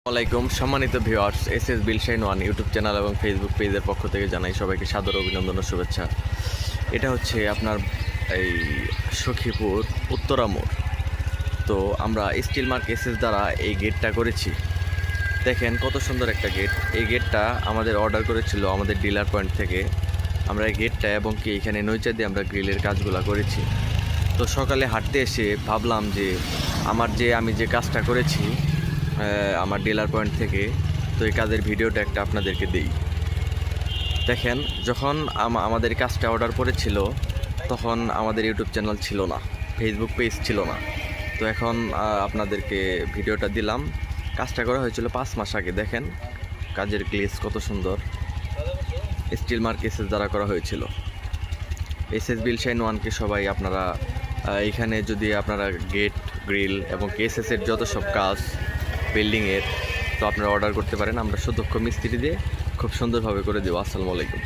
আসসালামাইকুম সম্মানিত viewers, SS বিলশাইন ওয়ান ইউটিউব চ্যানেল এবং ফেসবুক পেজের পক্ষ থেকে জানাই সবাইকে সাদর অভিনন্দন ও শুভেচ্ছা। এটা হচ্ছে আপনার এই সখীপুর উত্তরা মোড়। তো আমরা স্টিল মার্ক এসএস দ্বারা এই গেটটা করেছি। দেখেন কত সুন্দর একটা গেট। এই গেটটা আমাদের অর্ডার করেছিল আমাদের ডিলার পয়েন্ট থেকে। আমরা এই গেটটা এবং কি এখানে নৈচা দিয়ে আমরা গ্রিলের কাজগুলো করেছি। তো সকালে হাঁটতে এসে ভাবলাম যে আমি যে কাজটা করেছি আমার ডিলার পয়েন্ট থেকে, তো এই কাজের ভিডিওটা একটা আপনাদেরকে দিই। দেখেন, যখন আমাদের কাজটা অর্ডার করেছিল তখন আমাদের ইউটিউব চ্যানেল ছিল না, ফেসবুক পেজ ছিল না। তো এখন আপনাদেরকে ভিডিওটা দিলাম। কাজটা করা হয়েছিল 5 মাস আগে। দেখেন কাজের গ্লেজ কত সুন্দর, স্টিল মার্ক এসএস দ্বারা করা হয়েছিল। এসএস বিলশাইন ওয়ানকে সবাই আপনারা এখানে যদি আপনারা গেট, গ্রিল এবং এসএসের যত সব কাজ বিল্ডিংয়ের, তো আপনারা অর্ডার করতে পারেন। আমরা সুদক্ষ মিস্ত্রি দিয়ে খুব সুন্দরভাবে করে দেবো। আসসালামু আলাইকুম।